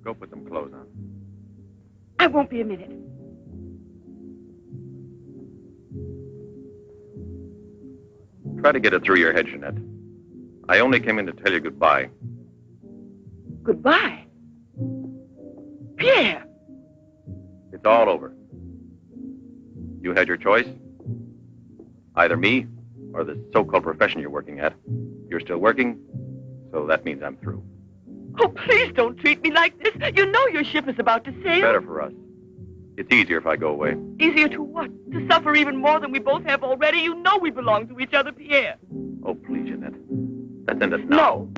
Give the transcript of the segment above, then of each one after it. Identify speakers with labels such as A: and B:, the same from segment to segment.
A: Go put some clothes on.
B: I won't be a minute.
A: Try to get it through your head, Jeanette. I only came in to tell you goodbye.
B: Goodbye? Pierre!
A: It's all over. You had your choice. Either me or the so-called profession you're working at. You're still working, so that means I'm through.
B: Oh, please don't treat me like this. You know your ship is about to sail.
A: Better for us. It's easier if I go away.
B: Easier to what? To suffer even more than we both have already? You know we belong to each other, Pierre.
A: Oh, please, Jeanette. Let's end it now.
B: No.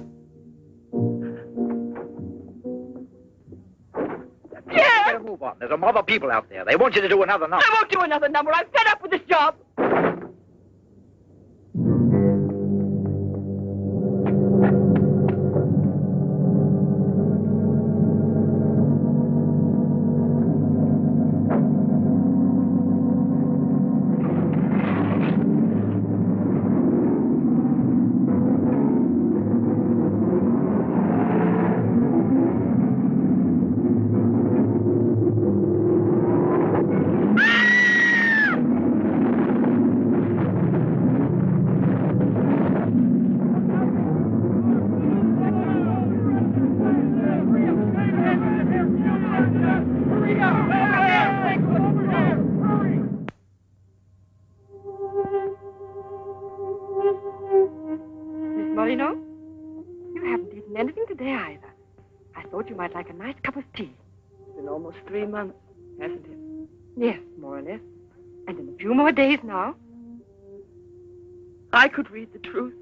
B: Pierre!
C: Better move on. There's some other people out there. They want you to do another number.
B: I won't do another number. I'm fed up with this job.
D: I'd like a nice cup of tea.
B: It's been almost 3 months, hasn't it?
D: Yes, more or less. And in a few more days now.
B: I could read the truth.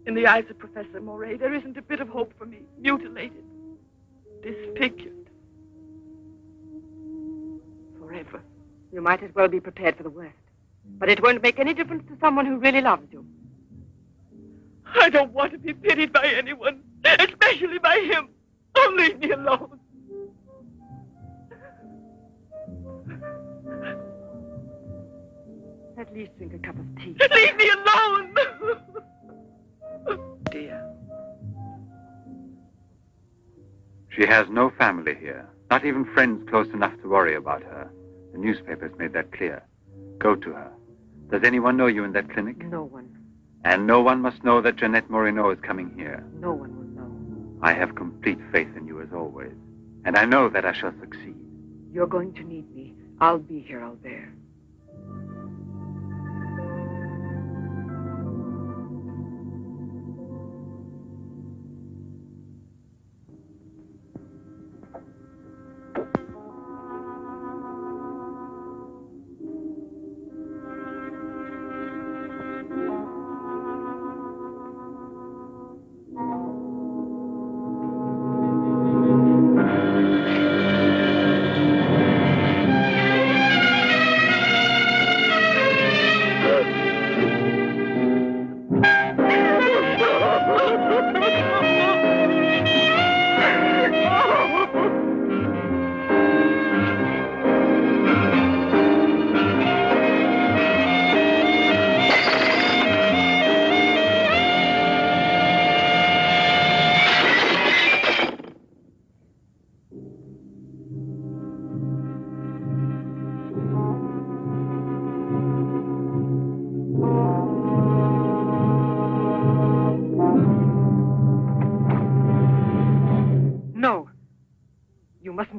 B: In the eyes of Professor Moray, there isn't a bit of hope for me. Mutilated. Disfigured. Forever.
D: You might as well be prepared for the worst. But it won't make any difference to someone who really loves you.
B: I don't want to be pitied by anyone, especially by him. Oh, leave me alone.
D: At least drink a cup of tea.
B: Leave me alone! Dear.
E: She has no family here. Not even friends close enough to worry about her. The newspapers made that clear. Go to her. Does anyone know you in that clinic?
D: No one.
E: And no one must know that Jeanette Moreno is coming here.
D: No one will know.
E: I have complete faith in you as always. And I know that I shall succeed.
D: You're going to need me. I'll be here, Albert.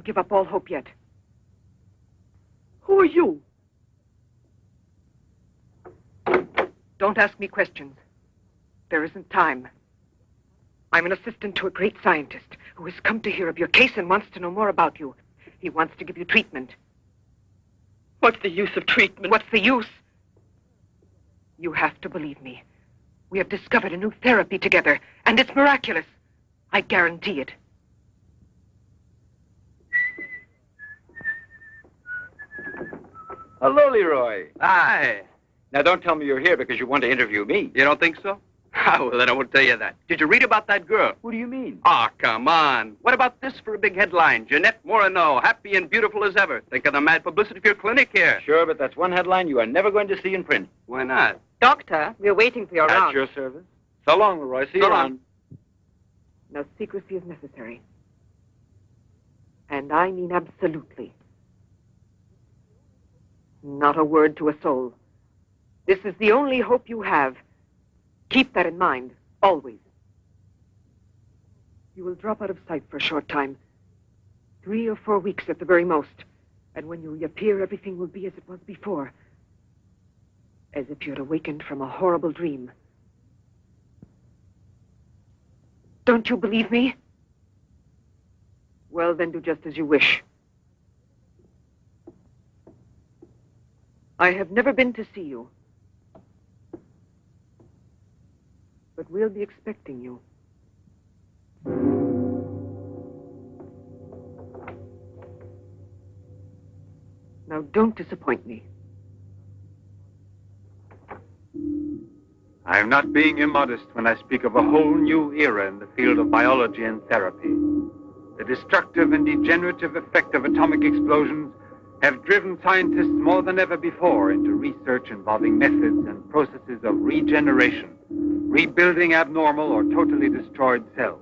D: Give up all hope yet.
B: Who are you?
D: Don't ask me questions. There isn't time. I'm an assistant to a great scientist who has come to hear of your case and wants to know more about you. He wants to give you treatment.
B: What's the use of treatment?
D: What's the use? You have to believe me. We have discovered a new therapy together, and it's miraculous. I guarantee it.
C: Hello, Leroy.
F: Hi.
C: Now, don't tell me you're here because you want to interview me.
F: You don't think so? Well, then I won't tell you that. Did you read about that girl?
C: What do you mean?
F: Oh, come on. What about this for a big headline? Jeanette Moreno, happy and beautiful as ever. Think of the mad publicity for your clinic here.
C: Sure, but that's one headline you are never going to see in print.
F: Why not?
D: Doctor, we're waiting for your
C: At
D: round.
C: your service. So long, Leroy. See you
F: So long.
C: around.
D: No secrecy is necessary. And I mean absolutely. Not a word to a soul. This is the only hope you have. Keep that in mind, always. You will drop out of sight for a short time. 3 or 4 weeks at the very most. And when you reappear, everything will be as it was before. As if you had awakened from a horrible dream. Don't you believe me? Well, then do just as you wish. I have never been to see you. But we'll be expecting you. Now, don't disappoint me.
E: I am not being immodest when I speak of a whole new era in the field of biology and therapy. The destructive and degenerative effect of atomic explosions have driven scientists more than ever before into research involving methods and processes of regeneration, rebuilding abnormal or totally destroyed cells.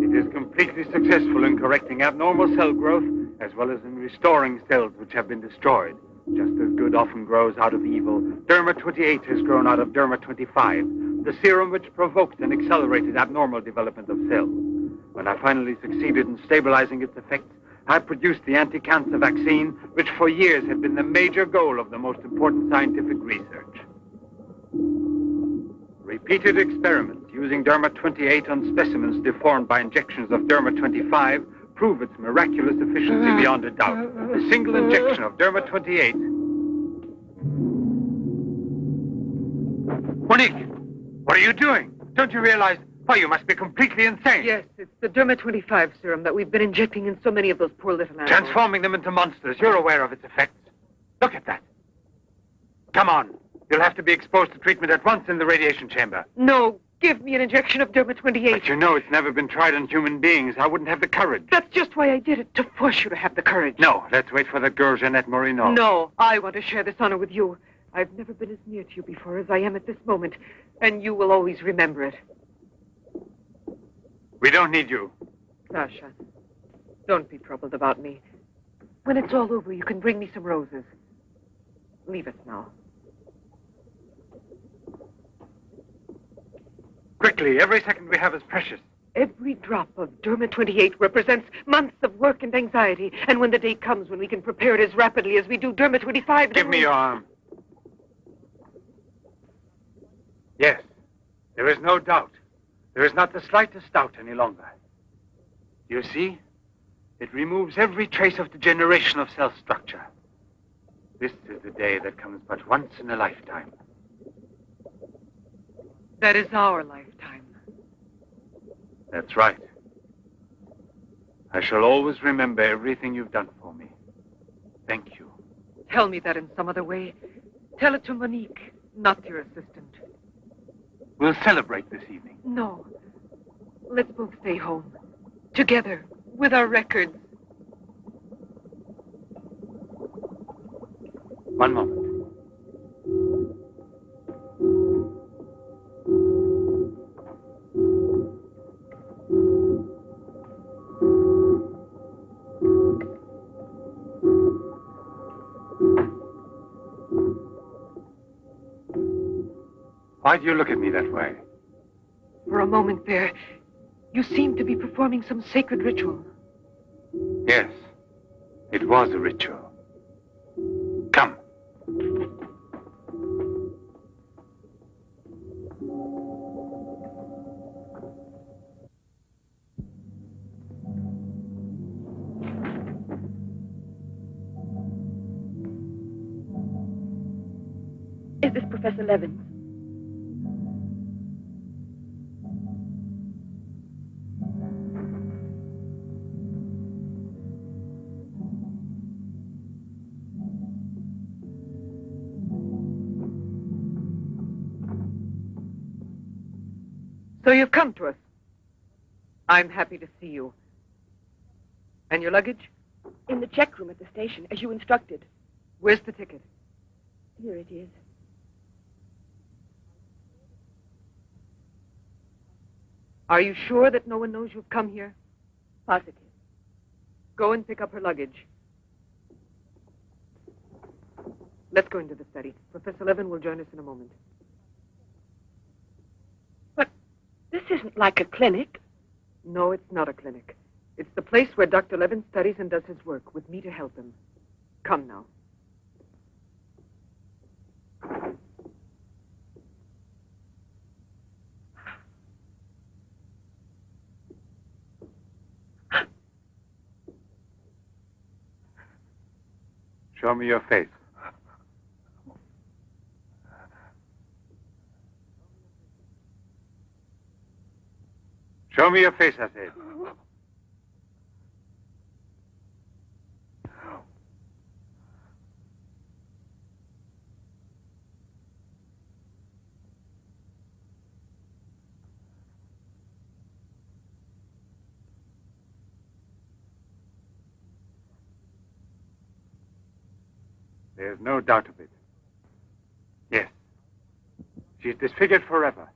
E: It is completely successful in correcting abnormal cell growth as well as in restoring cells which have been destroyed. Just as good often grows out of evil, Derma-28 has grown out of Derma-25, the serum which provoked and accelerated abnormal development of cells. When I finally succeeded in stabilizing its effects, I produced the anti-cancer vaccine, which for years had been the major goal of the most important scientific research. Repeated experiments using Derma-28 on specimens deformed by injections of Derma-25 prove its miraculous efficiency beyond a doubt. A single injection of Derma-28... Monique, what are you doing? Don't you realize... Why, you must be completely insane.
D: Yes, it's the Derma-25 serum that we've been injecting in so many of those poor little animals.
E: Transforming them into monsters. You're aware of its effects. Look at that. Come on. You'll have to be exposed to treatment at once in the radiation chamber.
D: No, give me an injection of Derma-28.
E: But you know it's never been tried on human beings. I wouldn't have the courage.
D: That's just why I did it, to force you to have the courage.
E: No, let's wait for that girl, Jeanette Morino.
D: No, I want to share this honor with you. I've never been as near to you before as I am at this moment, and you will always remember it.
E: We don't need you.
D: Sasha, don't be troubled about me. When it's all over, you can bring me some roses. Leave us now.
E: Quickly, every second we have is precious.
D: Every drop of Derma-28 represents months of work and anxiety. And when the day comes when we can prepare it as rapidly as we do Derma-25...
E: Give me your arm. Yes, there is no doubt. There is not the slightest doubt any longer. You see? It removes every trace of degeneration of cell structure. This is the day that comes but once in a lifetime.
D: That is our lifetime.
E: That's right. I shall always remember everything you've done for me. Thank you.
D: Tell me that in some other way. Tell it to Monique, not your assistant.
E: We'll celebrate this evening.
D: No. Let's both stay home. Together, with our records.
E: One moment. Why do you look at me that way?
D: For a moment there, you seemed to be performing some sacred ritual.
E: Yes, it was a ritual. Come.
B: Is this Professor Levins?
D: So you've come to us. I'm happy to see you. And your luggage?
B: In the check room at the station, as you instructed.
D: Where's the ticket?
B: Here it is.
D: Are you sure that no one knows you've come here?
B: Positive.
D: Go and pick up her luggage. Let's go into the study. Professor Levin will join us in a moment.
B: But this isn't like a clinic.
D: No, it's not a clinic. It's the place where Dr. Levin studies and does his work, with me to help him. Come now.
E: Show me your face. Show me your face, I said. There's no doubt of it. Yes. She's disfigured forever.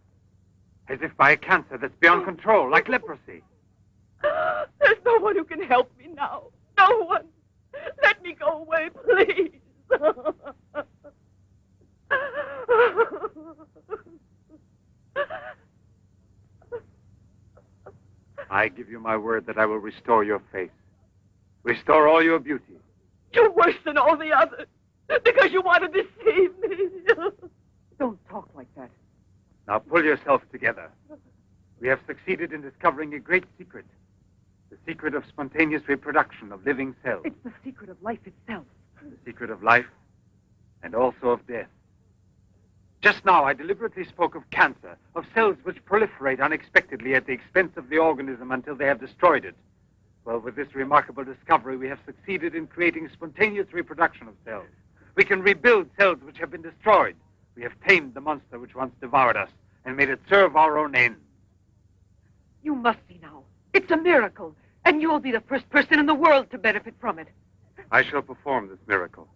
E: As if by a cancer that's beyond control, like leprosy.
B: There's no one who can help me now. No one. Let me go away, please.
E: I give you my word that I will restore your face. Restore all your beauty.
B: You're worse than all the others. Because you want to deceive me.
D: Don't talk like that.
E: Now pull yourself together. We have succeeded in discovering a great secret. The secret of spontaneous reproduction of living cells.
D: It's the secret of life itself.
E: The secret of life and also of death. Just now I deliberately spoke of cancer, of cells which proliferate unexpectedly at the expense of the organism until they have destroyed it. Well, with this remarkable discovery, we have succeeded in creating spontaneous reproduction of cells. We can rebuild cells which have been destroyed. We have tamed the monster which once devoured us and made it serve our own ends.
D: You must see now. It's a miracle. And you'll be the first person in the world to benefit from it.
E: I shall perform this miracle.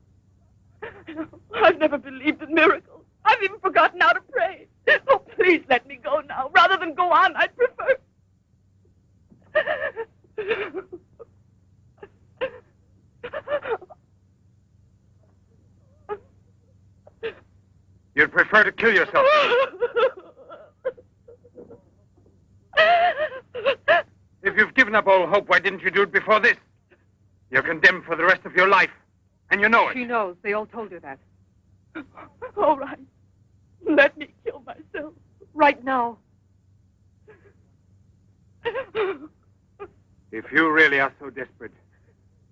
B: I've never believed in miracles. I've even forgotten how to pray. Oh, please let me go now. Rather than go on, I'd prefer...
E: You'd prefer to kill yourself. If you've given up all hope, why didn't you do it before this? You're condemned for the rest of your life, and you know it.
D: She knows. They all told her that.
B: All right. Let me kill myself.
D: Right now.
E: If you really are so desperate,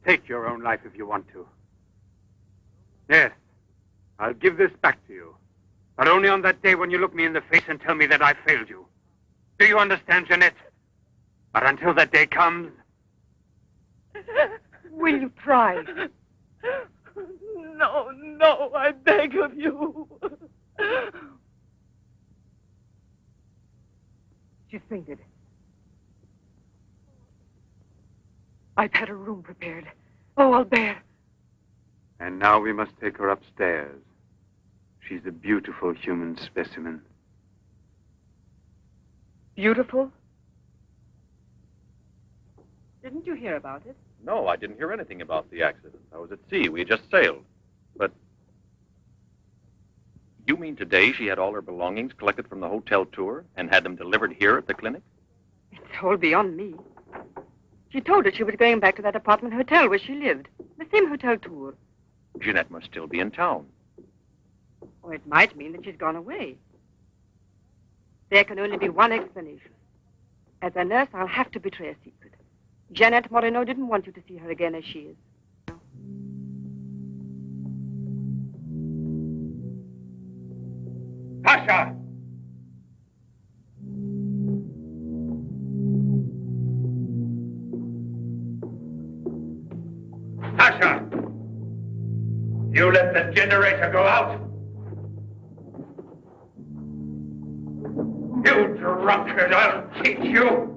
E: take your own life if you want to. Yes, I'll give this back to you. But only on that day when you look me in the face and tell me that I failed you. Do you understand, Jeanette? But until that day comes...
D: Will you try?
B: No, no, I beg of you.
D: She's fainted. I've had her room prepared. Oh, I'll bear.
E: And now we must take her upstairs. She's a beautiful human specimen.
D: Beautiful? Didn't you hear about it?
A: No, I didn't hear anything about the accident. I was at sea. We had just sailed. But you mean today she had all her belongings collected from the hotel tour and had them delivered here at the clinic?
G: It's all beyond me. She told us she was going back to that apartment hotel where she lived. The same hotel tour.
A: Jeanette must still be in town.
G: Or it might mean that she's gone away. There can only be one explanation. As a nurse, I'll have to betray a secret. Jeanette Moreno didn't want you to see her again as she is.
E: Pasha! Pasha! You let the generator go out? You drunkard, I'll teach you!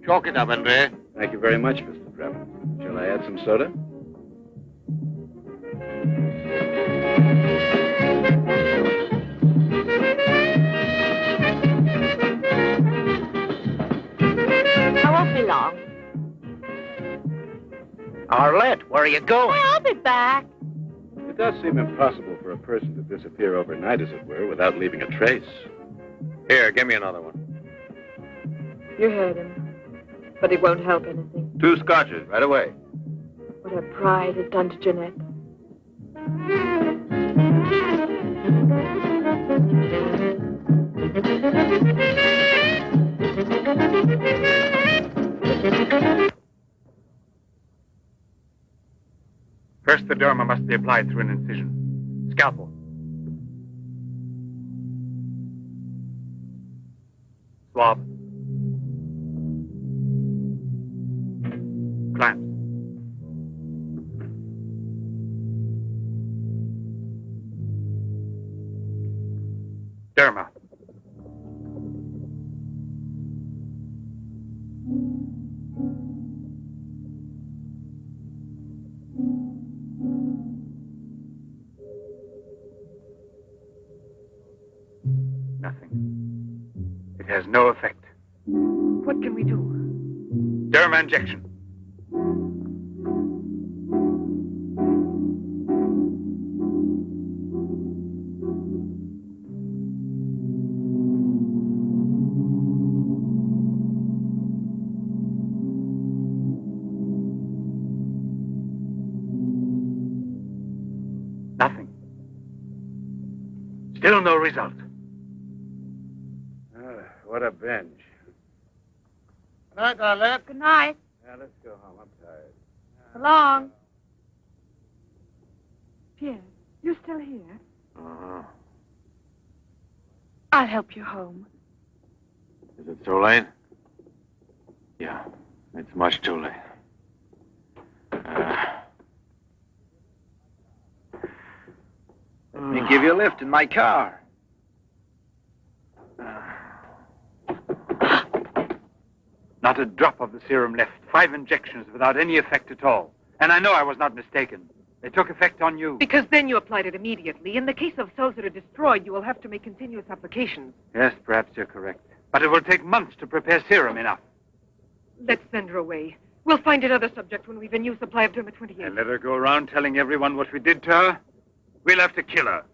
C: Chalk it up, Andre.
A: Thank you very much, Mr. Drebin. Shall I add some soda?
B: I won't be long.
C: Arlette, where are you going?
B: I'll be back.
A: It does seem impossible for a person to disappear overnight, as it were, without leaving a trace. Here, give me another one.
B: You heard him. But it won't help anything.
A: 2 scotches, right away.
B: What her pride has done to Jeanette.
E: First, the derma must be applied through an incision. Scalpel. Swab. Clamps. Derma. Nothing. It has no effect.
D: What can we do?
E: Derma injection. Nothing. Still no result.
A: What a binge.
B: Good night, Arlette. Good night.
A: Yeah, let's go home. I'm tired.
B: So long.
D: Pierre, you still here?
A: Uh-huh.
B: I'll help you home.
A: Is it too late? Yeah, it's much too late.
C: Let me give you a lift in my car.
E: Not a drop of the serum left. 5 injections without any effect at all. And I know I was not mistaken. They took effect on you.
D: Because then you applied it immediately. In the case of cells that are destroyed, you will have to make continuous applications.
E: Yes, perhaps you're correct. But it will take months to prepare serum enough.
D: Let's send her away. We'll find another subject when we've a new supply of Derma 28.
E: And let her go around telling everyone what we did to her? We'll have to kill her.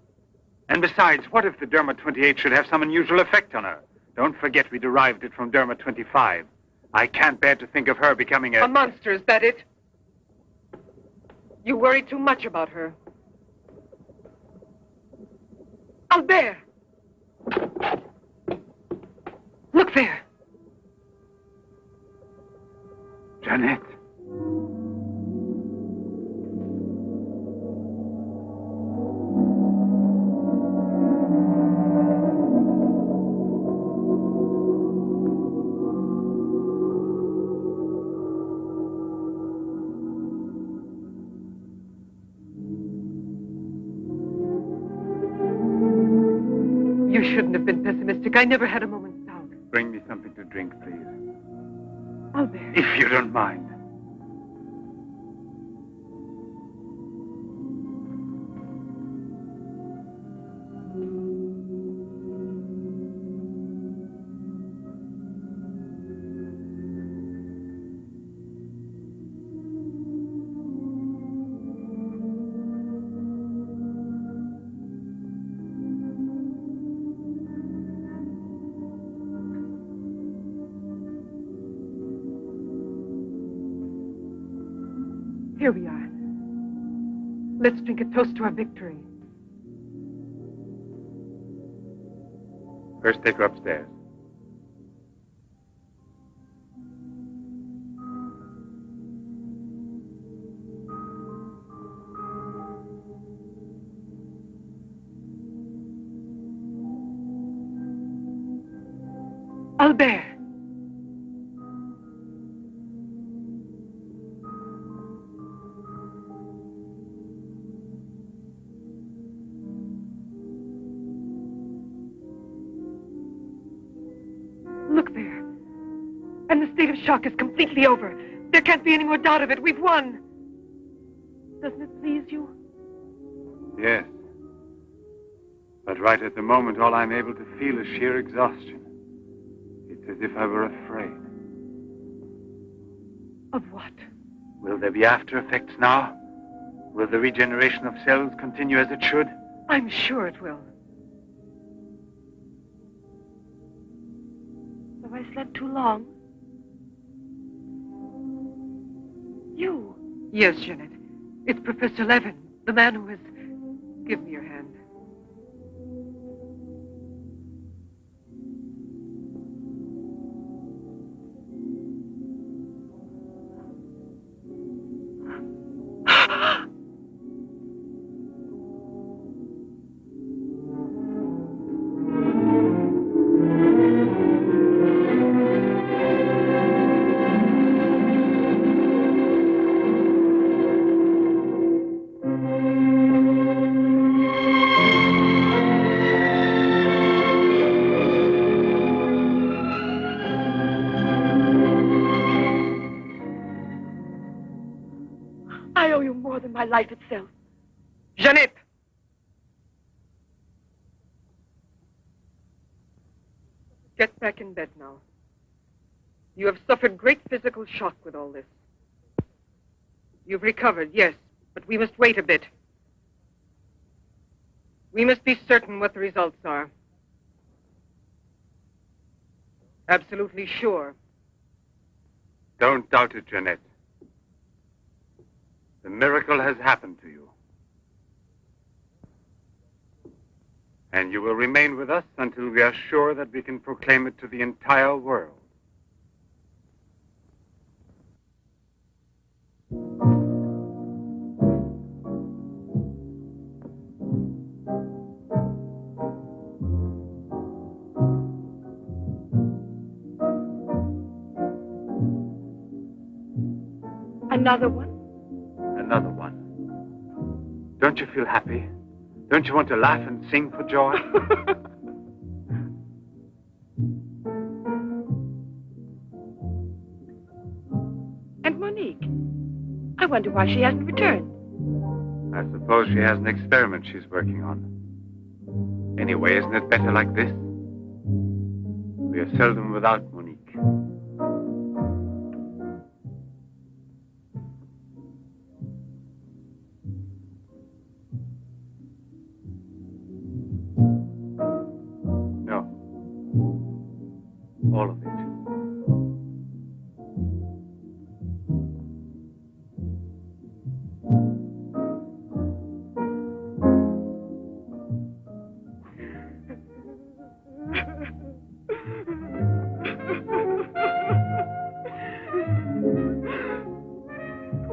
E: And besides, what if the Derma 28 should have some unusual effect on her? Don't forget we derived it from Derma 25. I can't bear to think of her becoming
D: A monster, is that it? You worry too much about her. Albert! Look there.
E: Jeanette.
D: You shouldn't have been pessimistic. I never had a moment's doubt.
E: Bring me something to drink, please.
D: Albert.
E: If you don't mind.
D: Here we are. Let's drink a toast to our victory.
E: First, take her upstairs.
D: Albert. Look there. And the state of shock is completely over. There can't be any more doubt of it. We've won. Doesn't it please you?
E: Yes. But right at the moment, all I'm able to feel is sheer exhaustion. It's as if I were afraid.
D: Of what?
E: Will there be after effects now? Will the regeneration of cells continue as it should?
D: I'm sure it will.
B: Have I slept too long? You.
D: Yes, Jeanette. It's Professor Levin, the man who has... Give me your hand.
B: I owe you more than my life itself.
D: Jeanette! Get back in bed now. You have suffered great physical shock with all this. You've recovered, yes, but we must wait a bit. We must be certain what the results are. Absolutely sure.
E: Don't doubt it, Jeanette. The miracle has happened to you. And you will remain with us until we are sure that we can proclaim it to the entire world.
B: Another one?
E: Another one. Don't you feel happy? Don't you want to laugh and sing for joy?
B: And Monique? I wonder why she hasn't returned.
E: I suppose she has an experiment she's working on. Anyway, isn't it better like this? We are seldom without Monique. No. All of it.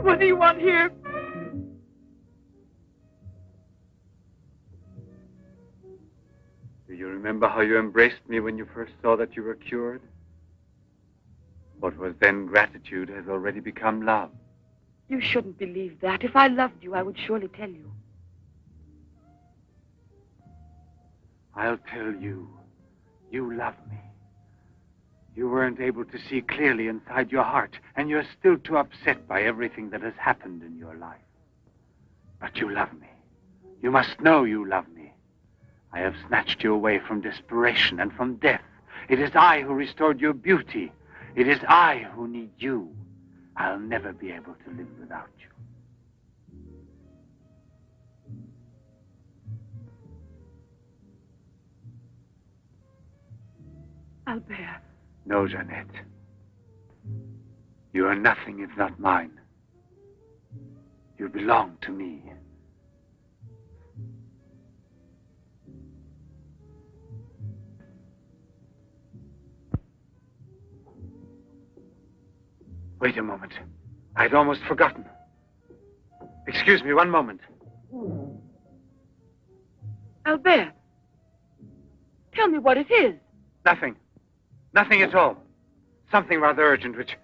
B: What do you want here?
E: Do you remember how you embraced me when you first saw that you were cured? What was then gratitude has already become love.
B: You shouldn't believe that. If I loved you, I would surely tell you.
E: I'll tell you. You love me. You weren't able to see clearly inside your heart, and you're still too upset by everything that has happened in your life. But you love me. You must know you love me. I have snatched you away from desperation and from death. It is I who restored your beauty. It is I who need you. I'll never be able to live without you.
B: Albert.
E: No, Jeanette. You are nothing if not mine. You belong to me. Wait a moment. I'd almost forgotten. Excuse me, one moment.
B: Albert. Tell me what it is.
E: Nothing. Nothing at all. Something rather urgent, which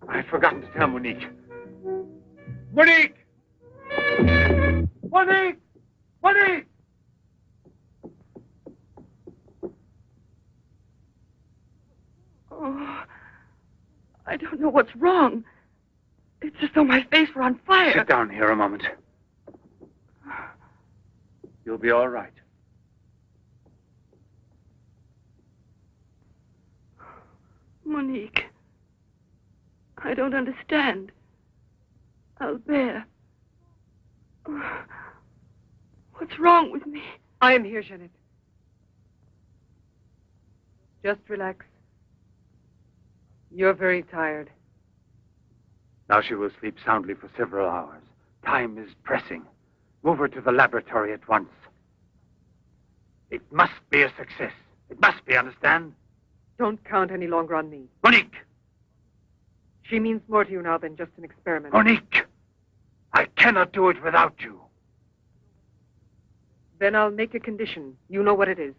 E: I had forgotten to tell Monique. Monique! Monique! Monique!
B: Oh, I don't know what's wrong. It's as though my face were on fire.
E: Sit down here a moment. You'll be all right.
B: Monique. I don't understand. Albert. What's wrong with me?
D: I am here, Jeanette. Just relax. You're very tired.
E: Now she will sleep soundly for several hours. Time is pressing. Move her to the laboratory at once. It must be a success. It must be, understand?
D: Don't count any longer on me.
E: Monique!
D: She means more to you now than just an experiment.
E: Monique! I cannot do it without you.
D: Then I'll make a condition. You know what it is.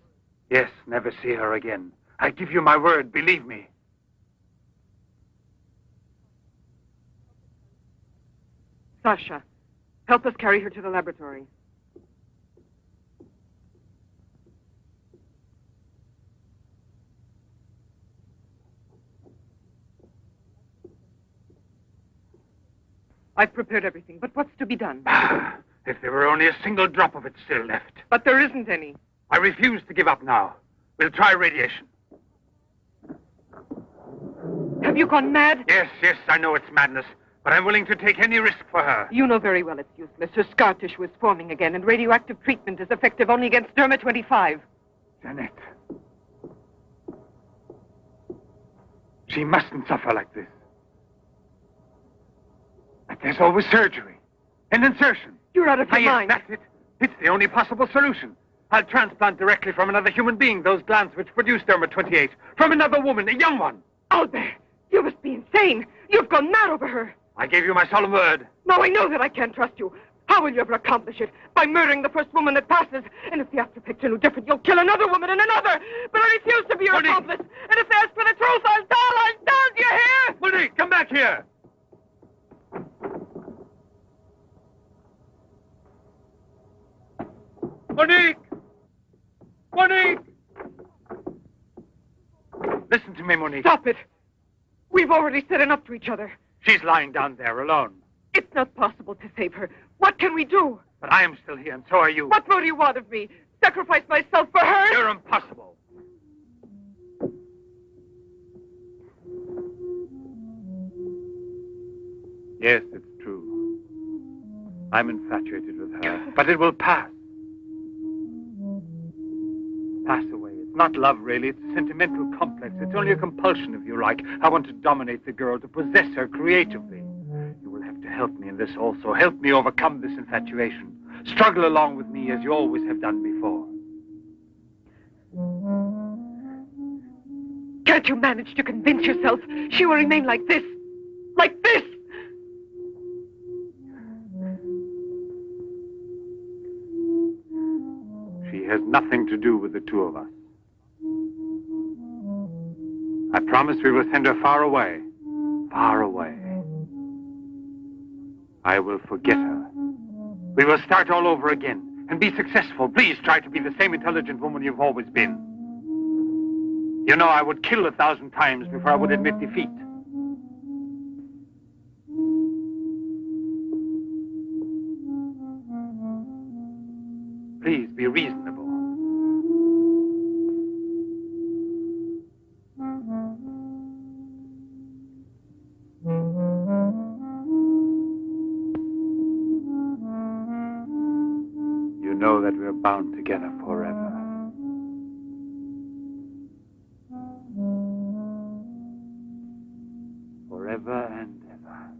E: Yes, never see her again. I give you my word, believe me.
D: Sasha, help us carry her to the laboratory. I've prepared everything, but what's to be done?
E: If there were only a single drop of it still left.
D: But there isn't any.
E: I refuse to give up now. We'll try radiation.
D: Have you gone mad?
E: Yes, I know it's madness, but I'm willing to take any risk for her.
D: You know very well it's useless. Her scar tissue is forming again, and radioactive treatment is effective only against Derma-25.
E: Jeanette. She mustn't suffer like this. But there's always surgery. An insertion.
D: You're out of your
E: Yes,
D: mind.
E: that's it. It's the only possible solution. I'll transplant directly from another human being those glands which produce Derma-28. From another woman, a young one.
D: Albert, you must be insane. You've gone mad over her.
E: I gave you my solemn word.
D: Now I know that I can't trust you. How will you ever accomplish it? By murdering the first woman that passes. And if the afterpicture no different, you'll kill another woman and another. But I refuse to be your
E: Monique!
D: accomplice. And if they ask for the truth, I'll tell. Do you hear?
E: Monique, come back here. Monique! Monique! Listen to me, Monique.
D: Stop it. We've already said enough to each other.
E: She's lying down there alone.
D: It's not possible to save her. What can we do?
E: But I am still here, and so are you.
D: What more do you want of me? Sacrifice myself for her?
E: You're impossible. Yes, it's true. I'm infatuated with her, but it will pass. Pass away. It's not love, really. It's a sentimental complex. It's only a compulsion, if you like. I want to dominate the girl, to possess her creatively. You will have to help me in this also. Help me overcome this infatuation. Struggle along with me as you always have done before.
D: Can't you manage to convince yourself she will remain like this? Like this?
E: She has nothing to do with the two of us. I promise we will send her far away. Far away. I will forget her. We will start all over again. and be successful. Please try to be the same intelligent woman you've always been. You know, I would kill 1,000 times before I would admit defeat. Please be reasonable. You know that we're bound together forever. Forever and ever.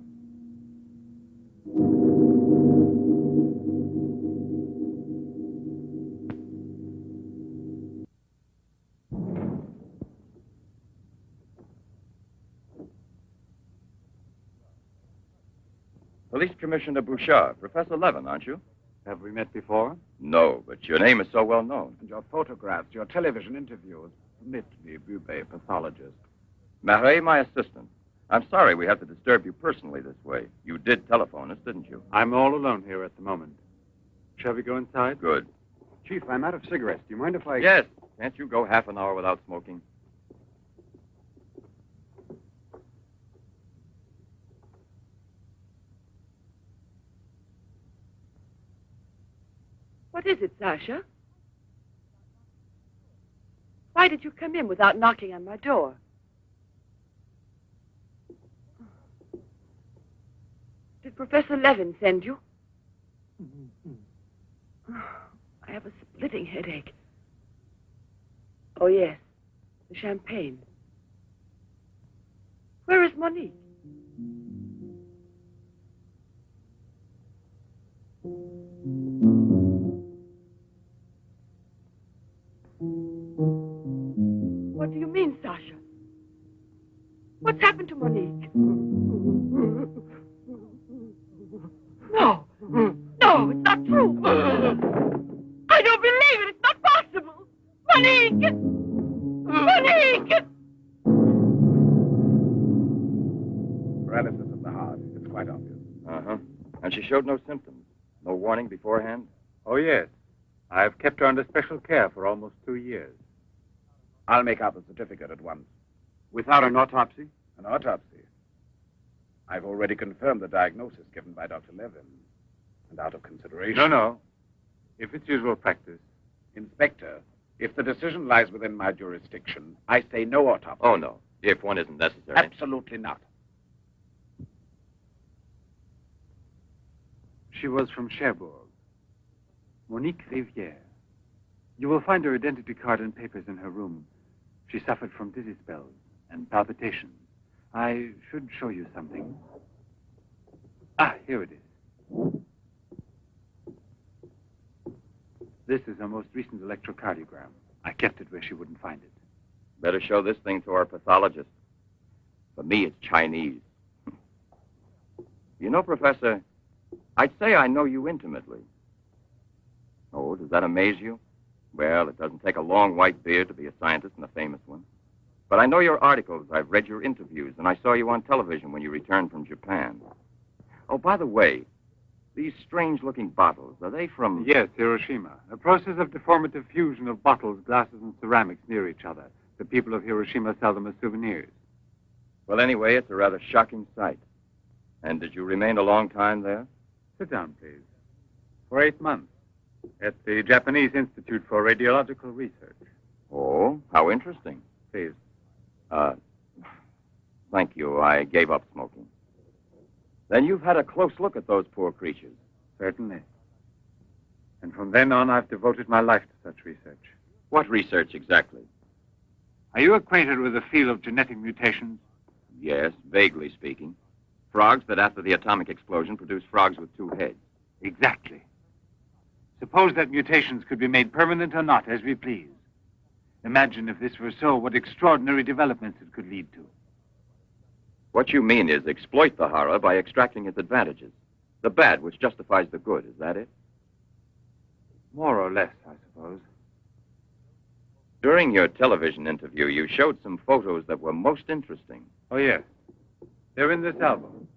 A: Police Commissioner Bouchard, Professor Levin, aren't you?
E: Have we met before?
A: No, but your name is so well known.
C: And your photographs, your television interviews. Permit me, Bubé, pathologist.
A: Marais, my assistant. I'm sorry we have to disturb you personally this way. You did telephone us, didn't you?
E: I'm all alone here at the moment. Shall we go inside?
A: Good.
E: Chief, I'm out of cigarettes. Do you mind if I...
A: Yes. Can't you go half an hour without smoking?
B: What is it, Sasha? Why did you come in without knocking on my door? Did Professor Levin send you? I have a splitting headache. Oh, yes. The champagne. Where is Monique? What do you mean, Sasha? What's happened to Monique? No. No, it's not true. I don't believe it. It's not possible. Monique! Monique!
C: Paralysis of the heart. It's quite obvious.
A: Uh-huh. And she showed no symptoms? No warning beforehand?
E: Oh, yes. I've kept her under special care for almost 2 years.
C: I'll make out the certificate at once.
E: Without an autopsy?
C: An autopsy. I've already confirmed the diagnosis given by Dr. Levin. And out of consideration...
E: No. If it's usual practice.
C: Inspector, if the decision lies within my jurisdiction, I say no autopsy.
A: Oh, no. If one isn't necessary.
C: Absolutely not.
E: She was from Cherbourg. Monique Rivière. You will find her identity card and papers in her room. She suffered from dizzy spells and palpitations. I should show you something. Ah, here it is. This is her most recent electrocardiogram. I kept it where she wouldn't find it.
A: Better show this thing to our pathologist. For me, it's Chinese. You know, Professor, I'd say I know you intimately. Oh, does that amaze you? Well, it doesn't take a long white beard to be a scientist and a famous one. But I know your articles, I've read your interviews, and I saw you on television when you returned from Japan. Oh, by the way, these strange-looking bottles, are they from...
E: Yes, Hiroshima. A process of deformative fusion of bottles, glasses, and ceramics near each other. The people of Hiroshima sell them as souvenirs.
A: Well, anyway, it's a rather shocking sight. And did you remain a long time there?
E: Sit down, please. For 8 months. At the Japanese Institute for Radiological Research.
A: Oh, how interesting.
E: Please.
A: Thank you. I gave up smoking. Then you've had a close look at those poor creatures.
E: Certainly. And from then on, I've devoted my life to such research.
A: What research exactly?
E: Are you acquainted with the field of genetic mutations?
A: Yes, vaguely speaking. Frogs that after the atomic explosion produce frogs with 2 heads.
E: Exactly. Suppose that mutations could be made permanent or not, as we please. Imagine if this were so, what extraordinary developments it could lead to.
A: What you mean is exploit the horror by extracting its advantages. The bad which justifies the good, is that it?
E: More or less, I suppose.
A: During your television interview, you showed some photos that were most interesting.
E: Oh, yes. They're in this album.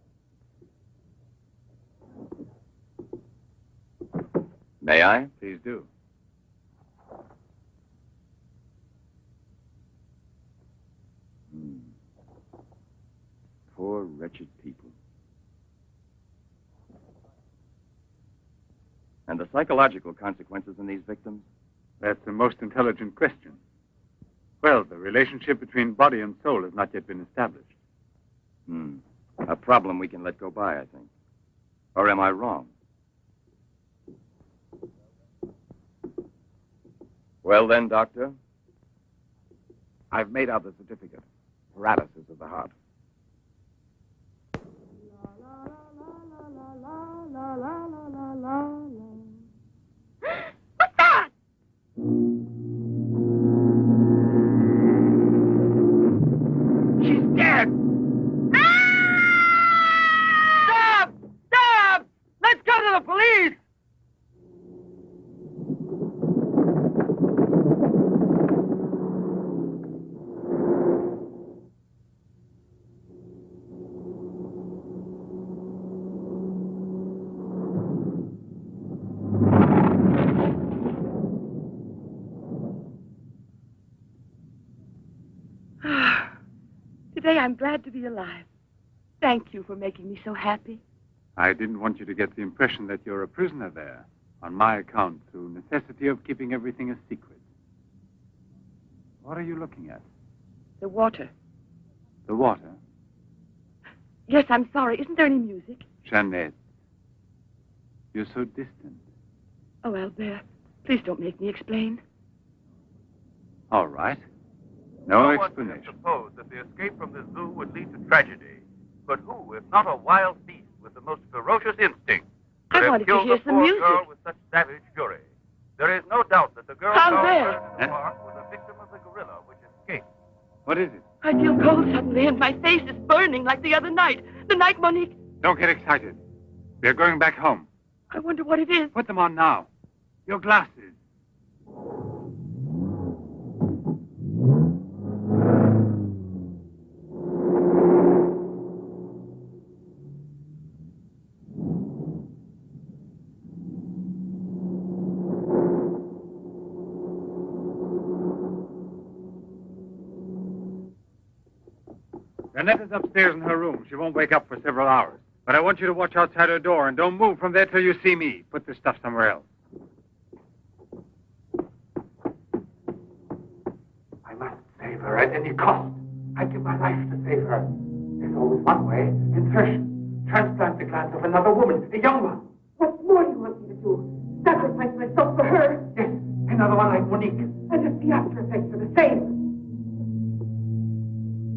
A: May I?
C: Please do.
A: Poor, wretched people. And the psychological consequences in these victims?
E: That's the most intelligent question. Well, the relationship between body and soul has not yet been established.
A: A problem we can let go by, I think. Or am I wrong? Well then, Doctor?
C: I've made out the certificate. Paralysis of the heart.
B: What's that?
E: She's dead!
D: Stop! Stop! Let's go to the police!
B: Today I'm glad to be alive. Thank you for making me so happy.
E: I didn't want you to get the impression that you're a prisoner there, on my account, through necessity of keeping everything a secret. What are you looking at?
B: The water.
E: The water?
B: Yes, I'm sorry. Isn't there any music?
E: Jeanette. You're so distant.
B: Oh, Albert, please don't make me explain.
E: All right. No explanation.
H: Suppose that the escape from the zoo would lead to tragedy. But who, if not a wild beast with the most ferocious instinct, could
B: I
H: have
B: wanted to
H: killed
B: hear
H: the
B: some
H: poor
B: music.
H: girl with such savage fury? There is no doubt that the girl
B: Albert!
H: found in the park was a victim of the gorilla which escaped.
E: What is it?
B: I feel cold suddenly, and my face is burning like the other night. The night Monique...
E: Don't get excited. We're going back home.
B: I wonder what it is.
E: Put them on now. Your glasses. Jeanette is upstairs in her room. She won't wake up for several hours. But I want you to watch outside her door and don't move from there till you see me. Put the stuff somewhere else.
I: I must save her at any cost. I'd give my life to save her. There's always one way. Insertion. Transplant the glands of another woman, a young one.
D: What more do you want me to do? Sacrifice myself for her?
I: Yes, another one like Monique.
D: And if the after effects are the same?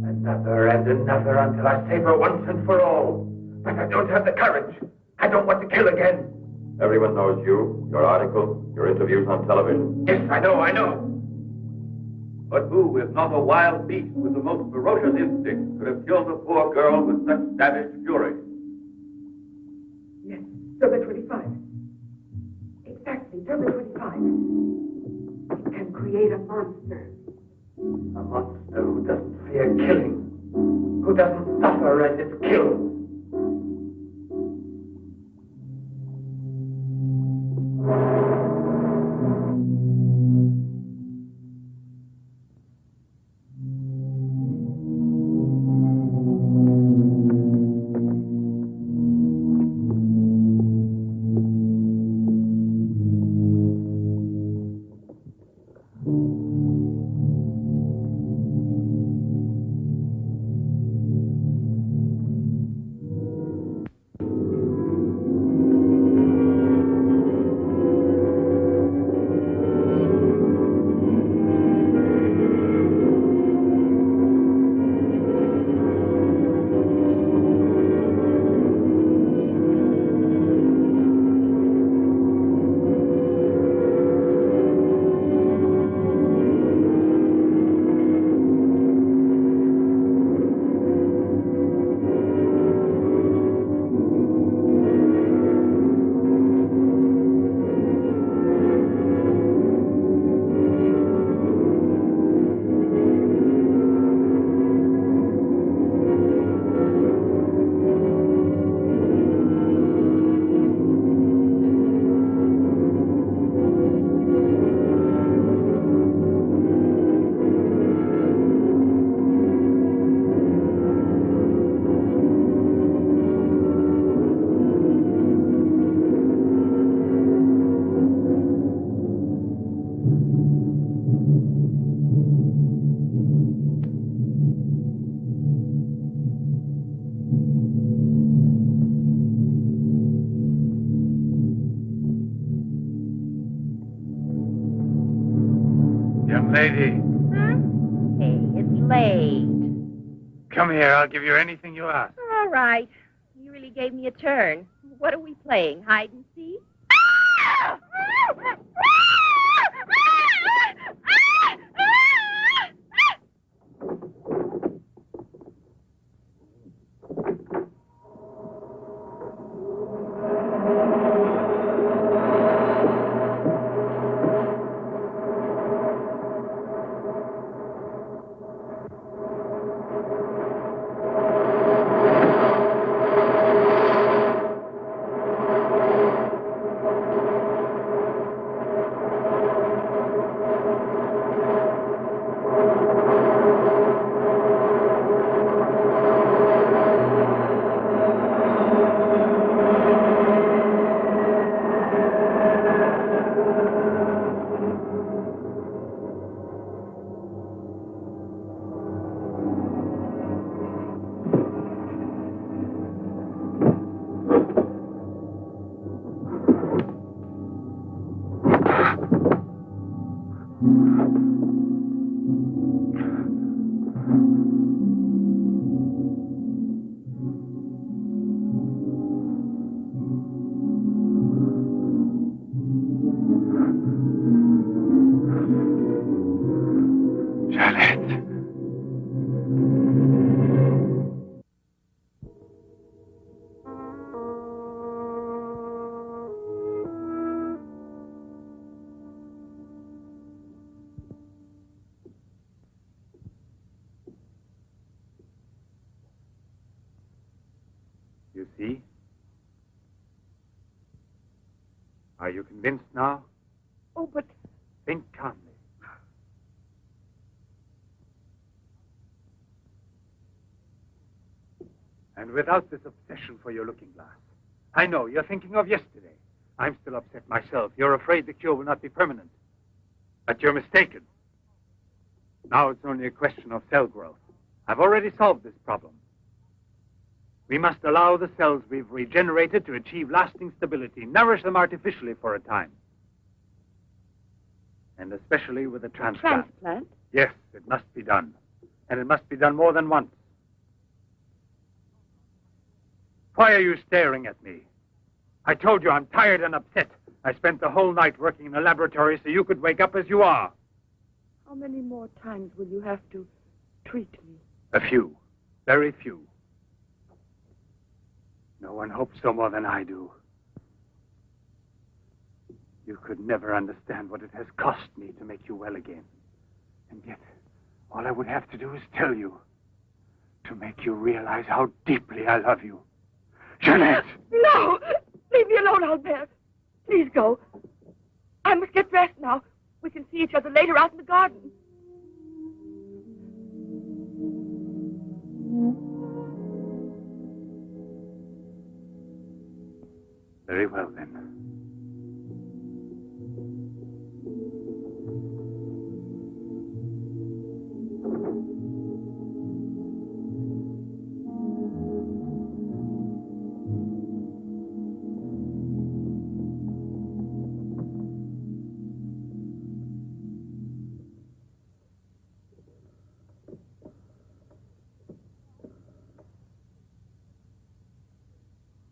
I: Another and another until I save her once and for all. But I don't have the courage. I don't want to kill again.
A: Everyone knows you, your articles, your interviews on television.
I: Yes, I know.
H: But who, if not a wild beast with the most ferocious instinct, could have killed the poor girl with such savage fury?
D: Yes, Derby 25. Exactly, Derby 25. It can create a monster.
I: A monster who doesn't fear killing. Who doesn't suffer as it's killed. Young lady,
J: Hey, it's late.
I: come here. I'll give you anything you ask.
J: All right. You really gave me a turn. What are we playing? Hide and seek?
E: You see? Are you convinced now?
B: Oh, but
E: Think calmly. And without this obsession for your looking glass. I know, you're thinking of yesterday. I'm still upset myself. You're afraid the cure will not be permanent. But you're mistaken. Now it's only a question of cell growth. I've already solved this problem. We must allow the cells we've regenerated to achieve lasting stability, nourish them artificially for a time. And especially with a transplant.
B: transplant?
E: Yes, it must be done. And it must be done more than once. Why are you staring at me? I told you I'm tired and upset. I spent the whole night working in the laboratory so you could wake up as you are.
B: How many more times will you have to treat me?
E: A few. Very few. No one hopes so more than I do. You could never understand what it has cost me to make you well again. And yet, all I would have to do is tell you. To make you realize how deeply I love you. Jeanette!
B: No! Leave me alone, Albert. Please go. I must get dressed now. We can see each other later out in the garden.
E: Very well, then.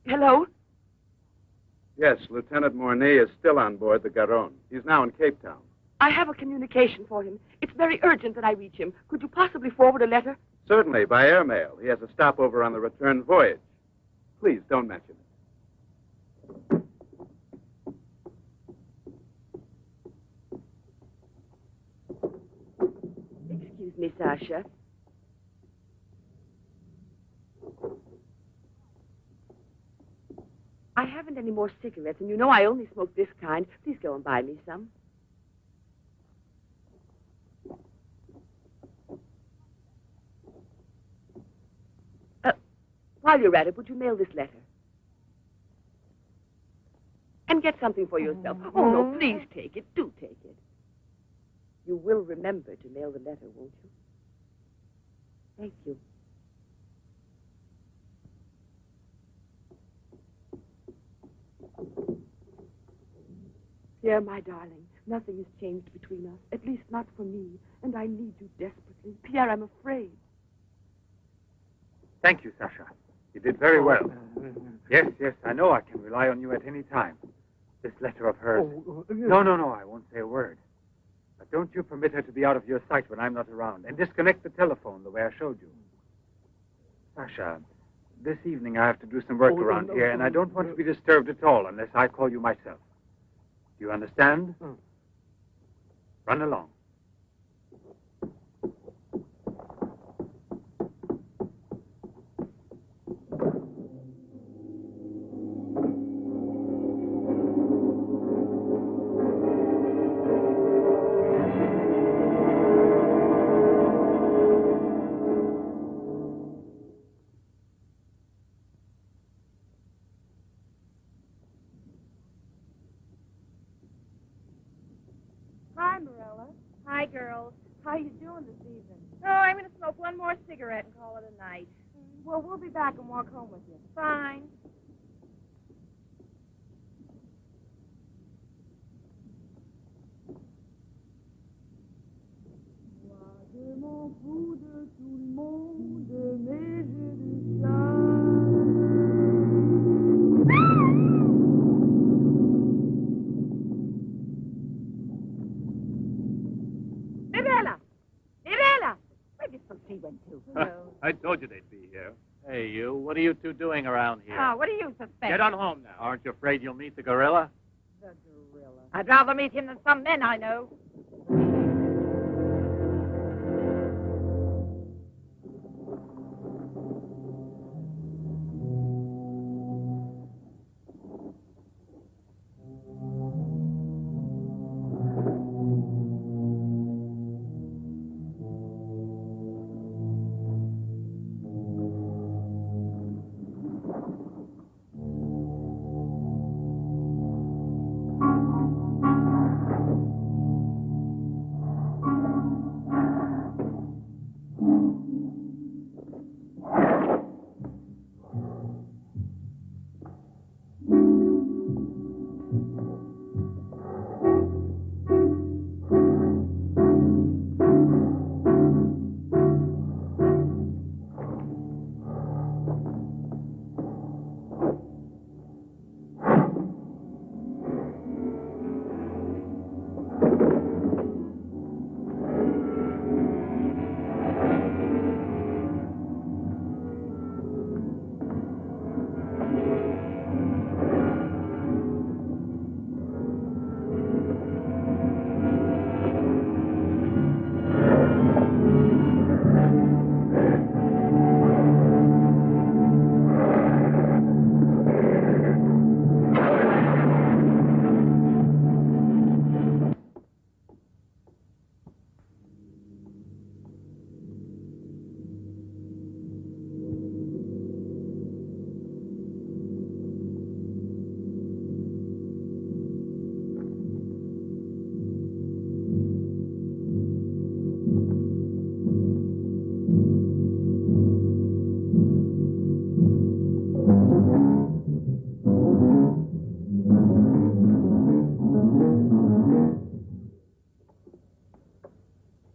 B: Hello?
C: Yes, Lieutenant Mornay is still on board the Garonne. He's now in Cape Town.
B: I have a communication for him. It's very urgent that I reach him. Could you possibly forward a letter?
C: Certainly, by airmail. He has a stopover on the return voyage. Please, don't mention it.
B: Excuse me, Sasha. I haven't any more cigarettes, and you know I only smoke this kind. Please go and buy me some. While you're at it, would you mail this letter? And get something for yourself. Oh, no, please take it. Do take it. You will remember to mail the letter, won't you? Thank you. Pierre, my darling, Nothing has changed between us, at least not for me, and I need you desperately. Pierre, I'm afraid.
E: Thank you, Sasha. You did very well. Yes, I know I can rely on you at any time. This letter of hers. No, I won't say a word. But don't you permit her to be out of your sight when I'm not around, and disconnect the telephone the way I showed you. Sasha, this evening I have to do some work around here, and I don't want to be disturbed at all unless I call you myself. Do you understand? Run along.
J: Hi, Marilla. Hi, girls. How you doing this evening? Oh, I'm going to smoke one more cigarette and call it a night. Well, we'll be back and walk home with you. Fine.
B: He went to.
A: I told you they'd be here.
K: Hey, you. What are you two doing around here?
G: Ah, what do you suspect?
K: Get on home now. Aren't you afraid you'll meet the gorilla?
G: The gorilla. I'd rather meet him than some men I know.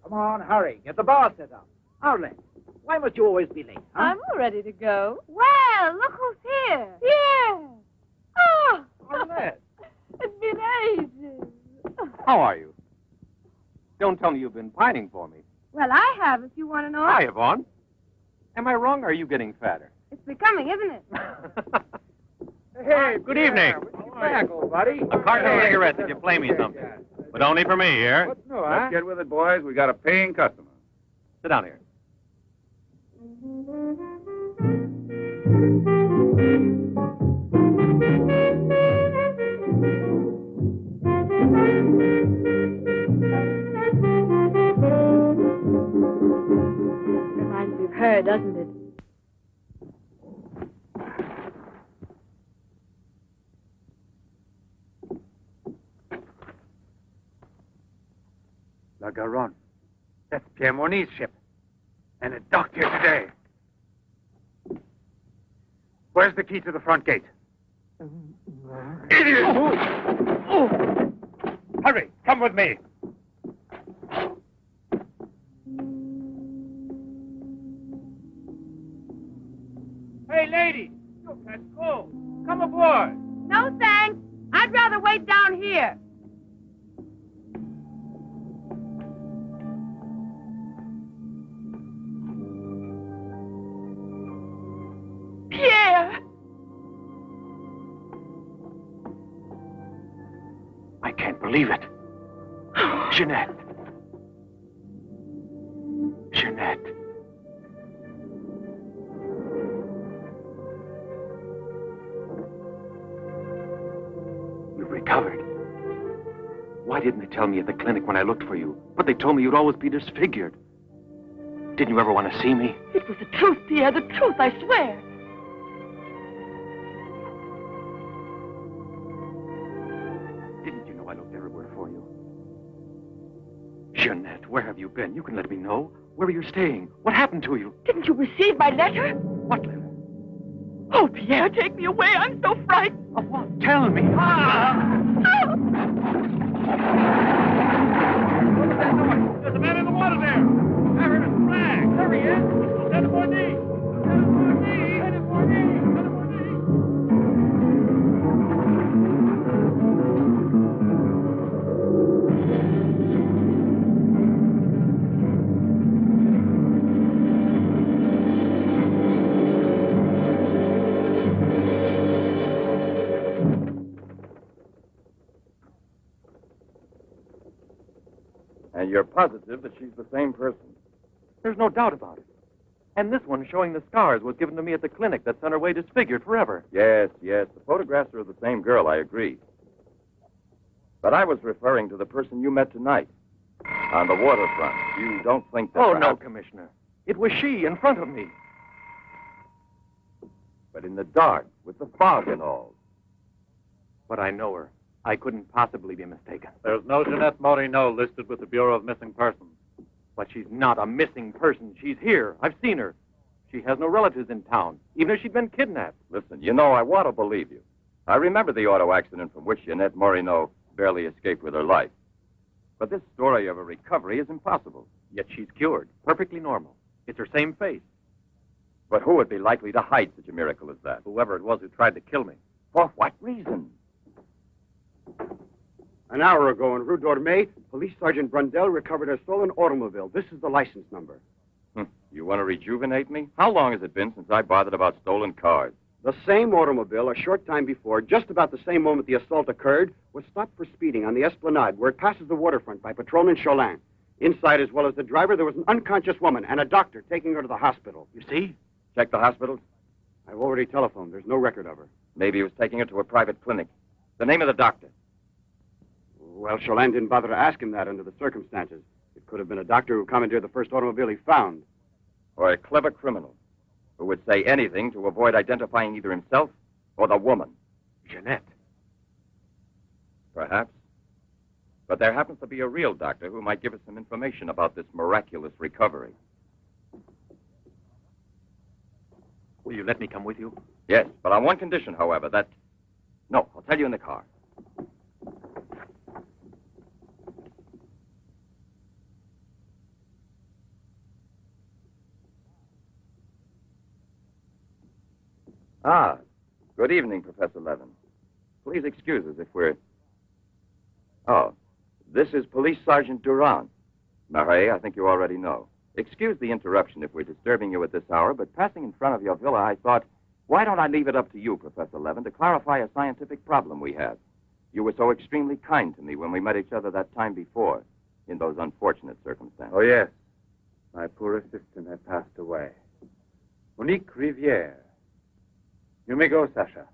I: Come on, hurry. Get the bar set up. Arlette, why must you always be late, huh?
J: I'm all ready to go. Well, look who's here. Pierre. Oh,
I: Arlette.
J: it's been ages.
A: How are you? Don't tell me you've been pining for me.
J: Well, I have, if you want to know.
A: Hi, Yvonne. Am I wrong, or are you getting fatter?
J: It's becoming, isn't it?
I: Hey,
A: Good evening.
I: Welcome back, old buddy.
A: A carton of cigarettes if you play me something. But only for me here.
C: What's new, Let's get with it, boys. We got a paying customer.
A: Sit down here.
J: Reminds me of her, doesn't it?
E: La Garonne. That's Pierre Morny's ship. And it docked here today. Where's the key to the front gate? Idiot!
C: Hurry, come with me.
E: Hey, lady, you'll catch cold. Come aboard.
J: No, thanks. I'd rather wait down here.
B: Pierre!
K: I can't believe it. Jeanette. Jeanette. You've recovered. Why didn't they tell me at the clinic when I looked for you? But they told me you'd always be disfigured. Didn't you ever want to see me?
B: It was the truth, Pierre, the truth, I swear.
K: Didn't you know I looked everywhere for you? Jeanette, where have you been? You can let me know. Where are you staying? What happened to you?
B: Didn't you receive my letter?
K: What letter?
B: Oh, Pierre, take me away. I'm so frightened.
K: Of what? Tell me.
E: There's a man in the water there. I heard a flag. There he is. Lieutenant Bourdie. Lieutenant Bourdie. Lieutenant Bourdie. Lieutenant Bourdie.
A: And you're positive that she's the same person?
K: There's no doubt about it. And this one showing the scars was given to me at the clinic that sent her away disfigured forever.
A: Yes, yes. The photographs are of the same girl, I agree. But I was referring to the person you met tonight on the waterfront. You don't think that...
K: Oh, no,
A: perhaps-
K: Commissioner. It was she in front of me.
A: But in the dark, with the fog and all.
K: But I know her. I couldn't possibly be mistaken. There's no Jeanette Morino listed with the Bureau of Missing Persons. But she's not a missing person. She's here. I've seen her. She has no relatives in town, even if she'd been kidnapped.
A: Listen, you know, I want to believe you. I remember the auto accident from which Jeanette Morino barely escaped with her life. But this story of a recovery is impossible.
K: Yet she's cured, perfectly normal. It's her same face.
A: But who would be likely to hide such a miracle as that?
K: Whoever it was who tried to kill me.
A: For what reason?
L: An hour ago in Rue Dormay, Police Sergeant Brundell recovered a stolen automobile. This is the license number.
A: You want to rejuvenate me? How long has it been since I bothered about stolen cars?
L: The same automobile, a short time before, just about the same moment the assault occurred, was stopped for speeding on the Esplanade, where it passes the waterfront by Patrolman Cholin. Inside, as well as the driver, there was an unconscious woman and a doctor taking her to the hospital.
K: You see?
A: Check the hospitals?
L: I've already telephoned. There's no record of her.
A: Maybe he was taking her to a private clinic. The name of the doctor?
L: Well, Cholin didn't bother to ask him that under the circumstances. It could have been a doctor who commandeered the first automobile he found.
A: Or a clever criminal who would say anything to avoid identifying either himself or the woman.
K: Jeanette.
A: Perhaps. But there happens to be a real doctor who might give us some information about this miraculous recovery.
K: Will you let me come with you?
A: Yes, but on one condition, however, that... No, I'll tell you in the car. Ah, good evening, Professor Levin. Please excuse us if we're... Oh, this is Police Sergeant Durand. Marais, I think you already know. Excuse the interruption if we're disturbing you at this hour, but passing in front of your villa, I thought, why don't I leave it up to you, Professor Levin, to clarify a scientific problem we have? You were so extremely kind to me when we met each other that time before, in those unfortunate circumstances.
E: Oh, yes. My poor assistant had passed away. Monique Rivière. You may go, Sasha.